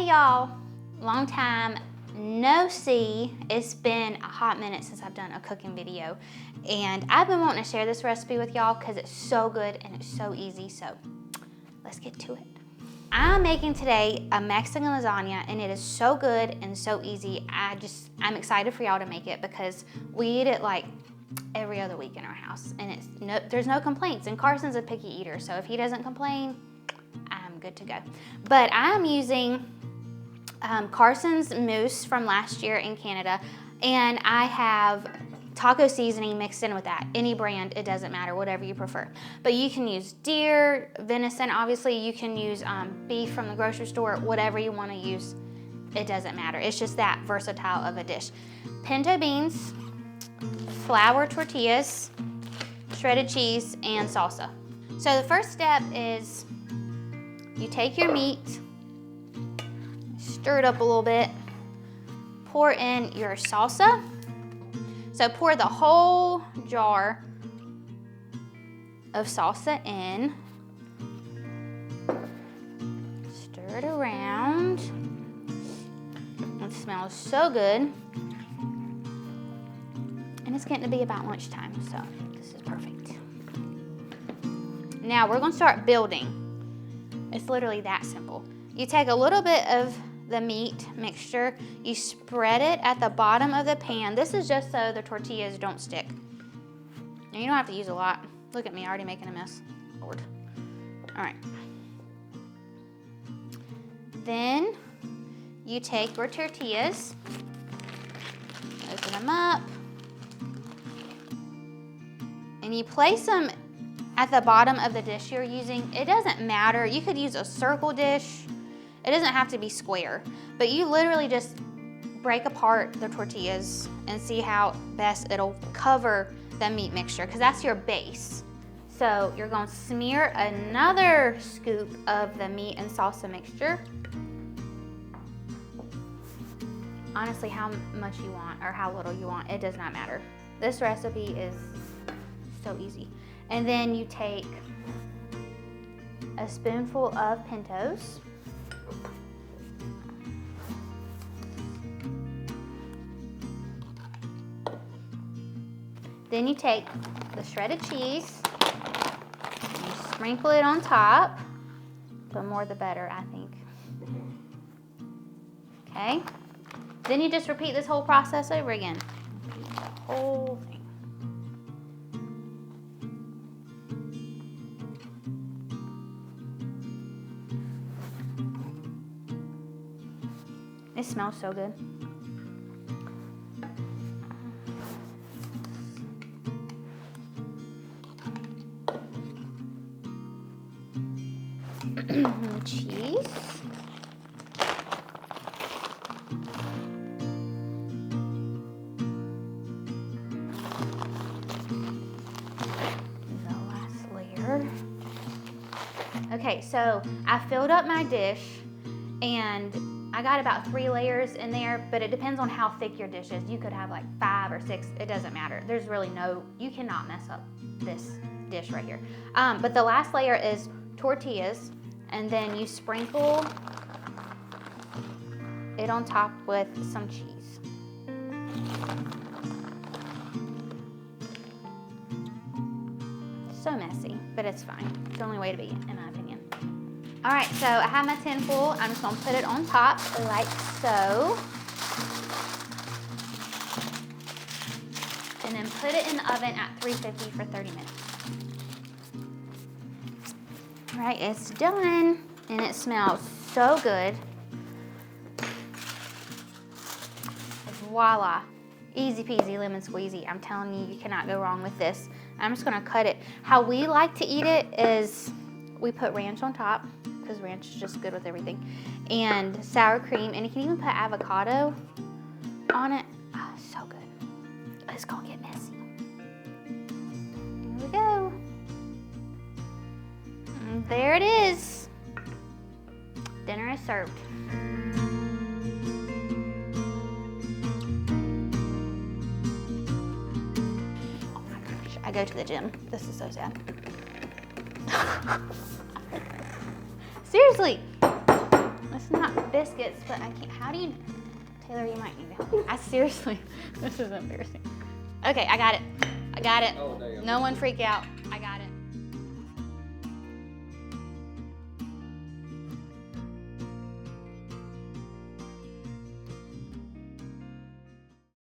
y'all, long time no see. It's been a hot minute since I've done a cooking video, and I've been wanting to share this recipe with y'all because it's so good and it's so easy, so let's get to it. I'm making today a Mexican lasagna, and it is so good and so easy. I'm excited for y'all to make it because we eat it like every other week in our house, and there's no complaints, and Carson's a picky eater, so if he doesn't complain, I'm good to go. But I'm using Carson's mousse from last year in Canada, and I have taco seasoning mixed in with that. Any brand, it doesn't matter, whatever you prefer. But you can use deer, venison, obviously. You can use beef from the grocery store, whatever you want to use. It doesn't matter. It's just that versatile of a dish. Pinto beans, flour tortillas, shredded cheese, and salsa. So the first step is you take your meat, stir it up a little bit, pour in your salsa. So pour the whole jar of salsa in, stir it around. It smells so good. And it's getting to be about lunchtime, so this is perfect. Now we're gonna start building. It's literally that simple. You take a little bit of the meat mixture, you spread it at the bottom of the pan. This is just so the tortillas don't stick. And you don't have to use a lot. Look at me, already making a mess. Lord. All right. Then you take your tortillas, open them up, and you place them at the bottom of the dish you're using. It doesn't matter. You could use a circle dish. It doesn't have to be square, but you literally just break apart the tortillas and see how best it'll cover the meat mixture, because that's your base. So you're going to smear another scoop of the meat and salsa mixture. Honestly, how much you want or how little you want, it does not matter. This recipe is so easy. And then you take a spoonful of pintos. Then you take the shredded cheese, and you sprinkle it on top. The more the better, I think. Okay. Then you just repeat this whole process over again. The whole thing. It smells so good. Cheese. The last layer. Okay, so I filled up my dish, and I got about 3 layers in there, but it depends on how thick your dish is. You could have like 5 or 6, it doesn't matter. There's really you cannot mess up this dish right here. But the last layer is tortillas, and then you sprinkle it on top with some cheese. So messy, but it's fine. It's the only way to be, in my opinion. All right, so I have my tin full. I'm just gonna put it on top like so. And then put it in the oven at 350 for 30 minutes. All right, it's done, and it smells so good. Voila, easy peasy lemon squeezy. I'm telling you, you cannot go wrong with this. I'm just gonna cut it. How we like to eat it is we put ranch on top, because ranch is just good with everything, and sour cream, and you can even put avocado on it. Oh, so good. It's gonna get messy. Here we go. And there it is. Dinner is served. Oh my gosh, I go to the gym. This is so sad. Seriously, It's not biscuits, but I can't. How do you, Taylor, you might need to help me. I seriously, this is embarrassing. Okay, I got it. I got it. Oh, damn. No one freak out.